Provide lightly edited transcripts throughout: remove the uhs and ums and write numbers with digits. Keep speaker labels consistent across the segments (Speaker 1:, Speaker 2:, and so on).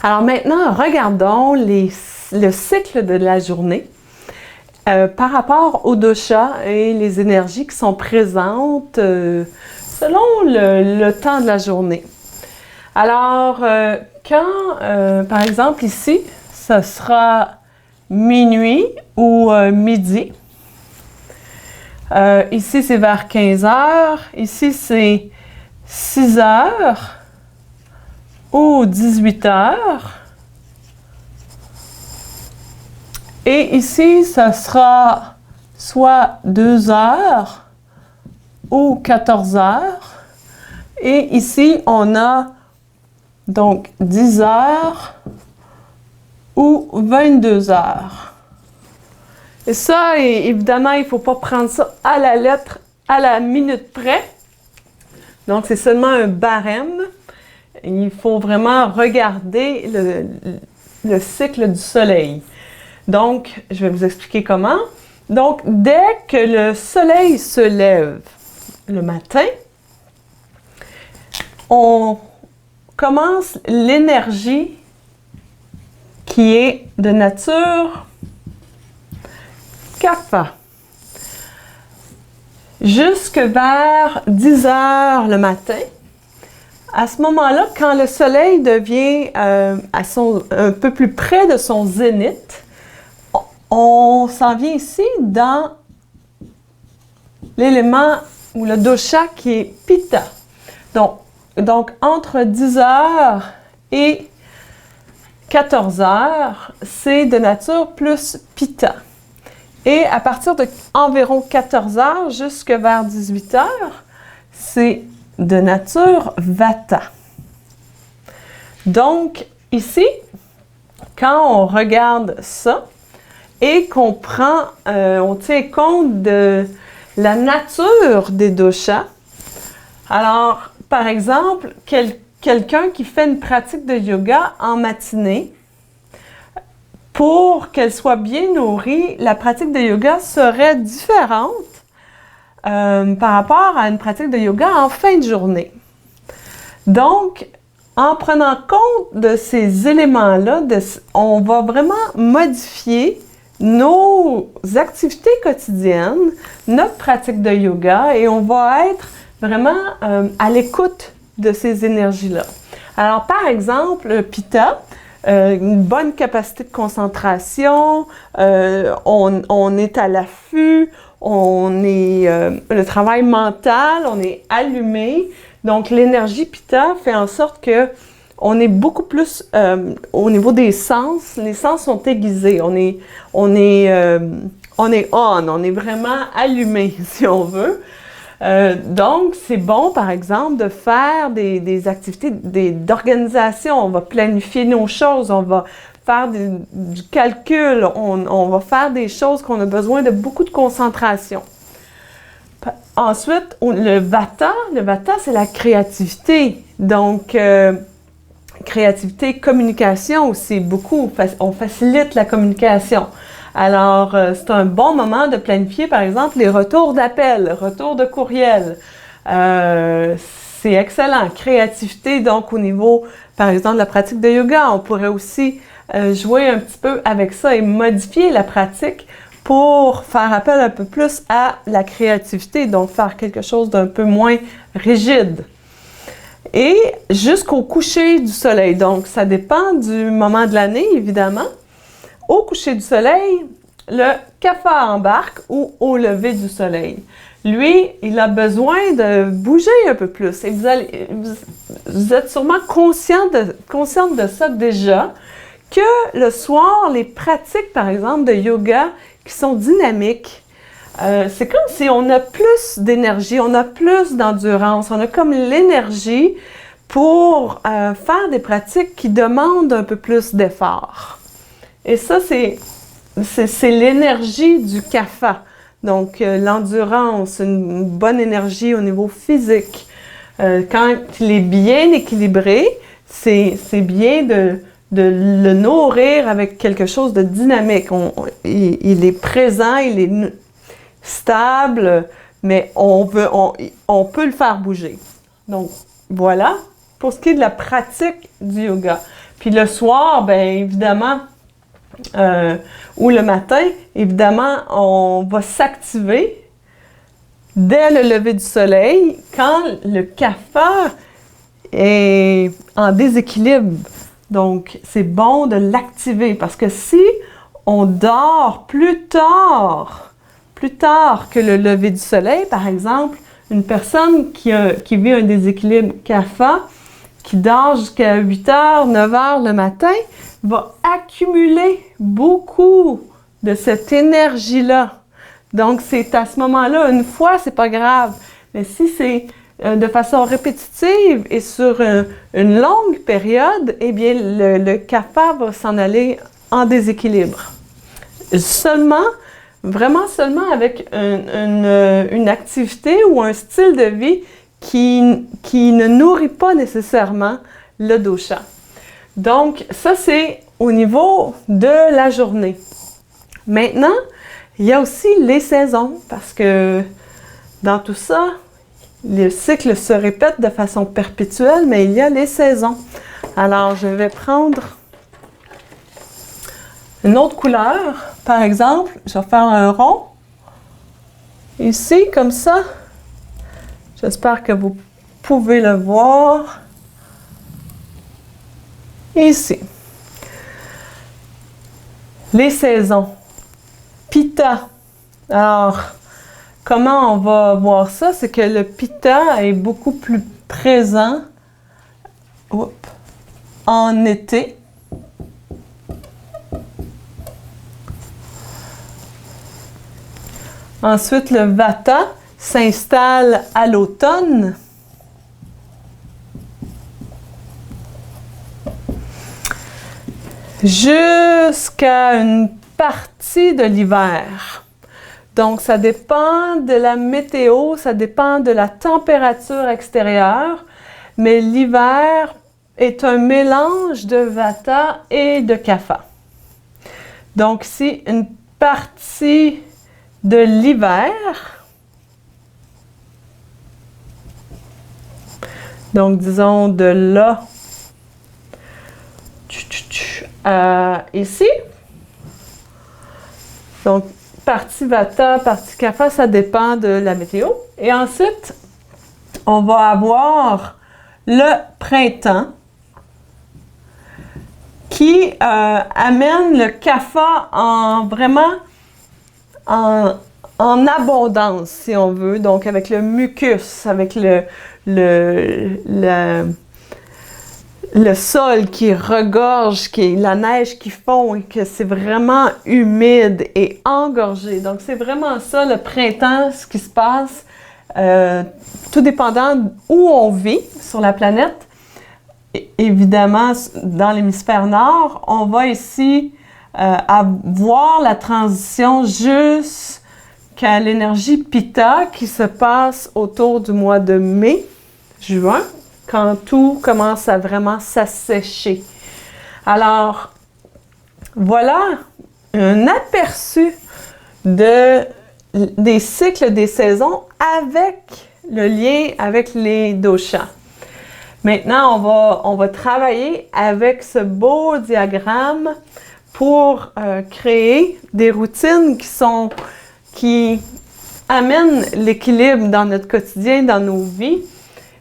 Speaker 1: Alors maintenant, regardons le cycle de la journée par rapport au dosha et les énergies qui sont présentes selon le temps de la journée. Alors, par exemple ici, ce sera minuit ou midi. Ici, c'est vers 15 heures. Ici, c'est 6 heures ou 18 heures. Et ici, ça sera soit 2 heures ou 14 heures. Et ici, on a donc 10 heures ou 22 heures. Et ça, évidemment, il ne faut pas prendre ça à la lettre, à la minute près. Donc, c'est seulement un barème. Il faut vraiment regarder le cycle du soleil. Donc, je vais vous expliquer comment. Donc, dès que le soleil se lève le matin, on commence l'énergie qui est de nature kapha. Jusque vers 10 heures le matin. À ce moment-là, quand le soleil devient un peu plus près de son zénith, on s'en vient ici dans l'élément ou le dosha qui est pitta. Donc entre 10 heures et 14 heures, c'est de nature plus pitta. Et à partir de environ 14 heures jusqu'à vers 18 heures, c'est de nature vata. Donc, ici, quand on regarde ça et qu'on on tient compte de la nature des doshas, alors, par exemple, quelqu'un qui fait une pratique de yoga en matinée, pour qu'elle soit bien nourrie, la pratique de yoga serait différente par rapport à une pratique de yoga en fin de journée. Donc, en prenant compte de ces éléments-là, on va vraiment modifier nos activités quotidiennes, notre pratique de yoga, et on va être vraiment à l'écoute de ces énergies-là. Alors, par exemple, Pitta, une bonne capacité de concentration, on est à l'affût, le travail mental, on est allumé. Donc, l'énergie Pitta fait en sorte que on est beaucoup plus au niveau des sens. Les sens sont aiguisés. On est on, on est vraiment allumé, si on veut. Donc, c'est bon, par exemple, de faire des activités d'organisation. On va planifier nos choses, on va faire du calcul, on va faire des choses qu'on a besoin de beaucoup de concentration. Ensuite, le vata, c'est la créativité. Donc, créativité, communication aussi, beaucoup. On facilite la communication. Alors, c'est un bon moment de planifier, par exemple, les retours d'appels, retours de courriel. C'est excellent. Créativité, donc, au niveau, par exemple, de la pratique de yoga, on pourrait aussi jouer un petit peu avec ça et modifier la pratique pour faire appel un peu plus à la créativité, donc faire quelque chose d'un peu moins rigide. Et jusqu'au coucher du soleil. Donc, ça dépend du moment de l'année, évidemment. Au coucher du soleil, le kapha embarque ou au lever du soleil. Lui, il a besoin de bouger un peu plus. Et vous êtes sûrement consciente de ça déjà, que le soir, les pratiques, par exemple, de yoga qui sont dynamiques, c'est comme si on a plus d'énergie, on a plus d'endurance, on a comme l'énergie pour faire des pratiques qui demandent un peu plus d'effort. Et ça, c'est l'énergie du kapha. Donc, l'endurance, une bonne énergie au niveau physique. Quand il est bien équilibré, c'est bien de le nourrir avec quelque chose de dynamique. Il est présent, il est stable, mais on peut le faire bouger. Donc, voilà pour ce qui est de la pratique du yoga. Puis le soir, bien évidemment, ou le matin, évidemment, on va s'activer dès le lever du soleil quand le kapha est en déséquilibre. Donc, c'est bon de l'activer parce que si on dort plus tard que le lever du soleil, par exemple, une personne qui vit un déséquilibre kapha, qui dort jusqu'à 8 heures, 9 heures le matin, va accumuler beaucoup de cette énergie-là. Donc, c'est à ce moment-là, une fois, c'est pas grave. Mais si c'est de façon répétitive et sur une longue période, eh bien, le kapha va s'en aller en déséquilibre. Vraiment seulement avec une activité ou un style de vie qui ne nourrit pas nécessairement le dosha. Donc, ça, c'est au niveau de la journée. Maintenant, il y a aussi les saisons, parce que dans tout ça, le cycle se répète de façon perpétuelle, mais il y a les saisons. Alors, je vais prendre une autre couleur. Par exemple, je vais faire un rond. Ici, comme ça. J'espère que vous pouvez le voir. Ici. Les saisons. Pitta. Alors, comment on va voir ça? C'est que le pitta est beaucoup plus présent en été. Ensuite, le vata s'installe à l'automne. Jusqu'à une partie de l'hiver. Donc, ça dépend de la météo, ça dépend de la température extérieure, mais l'hiver est un mélange de vata et de kapha. Donc, ici, une partie de l'hiver. Donc, disons de là ici. Donc, partie vata, partie kapha, ça dépend de la météo. Et ensuite, on va avoir le printemps qui amène le kapha en abondance, si on veut. Donc, avec le mucus, avec le sol qui regorge, la neige qui fond et que c'est vraiment humide et engorgé. Donc, c'est vraiment ça, le printemps, ce qui se passe, tout dépendant où on vit sur la planète. Évidemment, dans l'hémisphère nord, on va ici voir la transition jusqu'à l'énergie Pitta qui se passe autour du mois de mai, juin, quand tout commence à vraiment s'assécher. Alors, voilà un aperçu des cycles des saisons avec le lien avec les doshas. Maintenant, on va travailler avec ce beau diagramme pour créer des routines qui amènent l'équilibre dans notre quotidien, dans nos vies.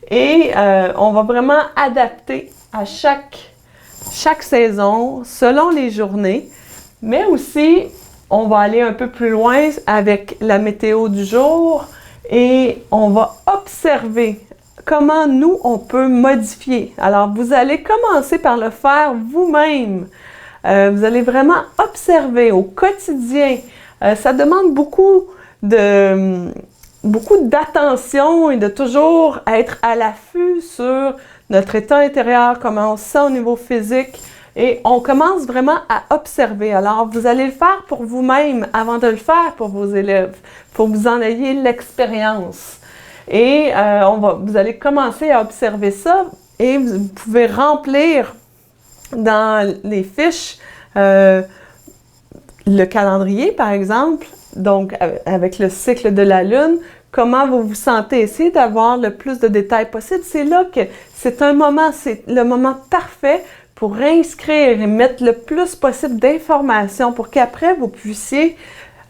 Speaker 1: Et on va vraiment adapter à chaque saison, selon les journées, mais aussi on va aller un peu plus loin avec la météo du jour et on va observer comment nous, on peut modifier. Alors, vous allez commencer par le faire vous-même. Vous allez vraiment observer au quotidien. Ça demande beaucoup d'attention et de toujours être à l'affût sur notre état intérieur, comment on se sent au niveau physique. Et on commence vraiment à observer. Alors, vous allez le faire pour vous-même avant de le faire pour vos élèves, pour que vous en ayez l'expérience. Et vous allez commencer à observer ça et vous pouvez remplir dans les fiches le calendrier, par exemple, donc avec le cycle de la Lune, comment vous vous sentez. Essayez d'avoir le plus de détails possible. C'est là que c'est le moment parfait pour inscrire et mettre le plus possible d'informations pour qu'après, vous puissiez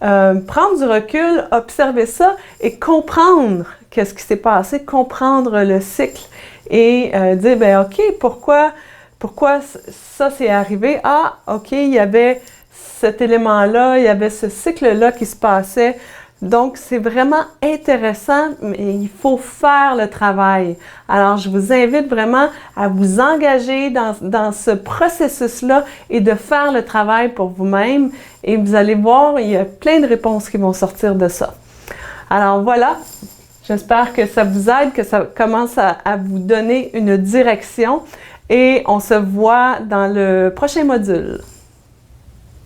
Speaker 1: prendre du recul, observer ça et comprendre qu'est-ce qui s'est passé, comprendre le cycle et dire, ben OK, pourquoi ça s'est arrivé? Ah, OK, il y avait cet élément-là, il y avait ce cycle-là qui se passait. Donc, c'est vraiment intéressant, mais il faut faire le travail. Alors, je vous invite vraiment à vous engager dans ce processus-là et de faire le travail pour vous-même. Et vous allez voir, il y a plein de réponses qui vont sortir de ça. Alors, voilà. J'espère que ça vous aide, que ça commence à vous donner une direction. Et on se voit dans le prochain module.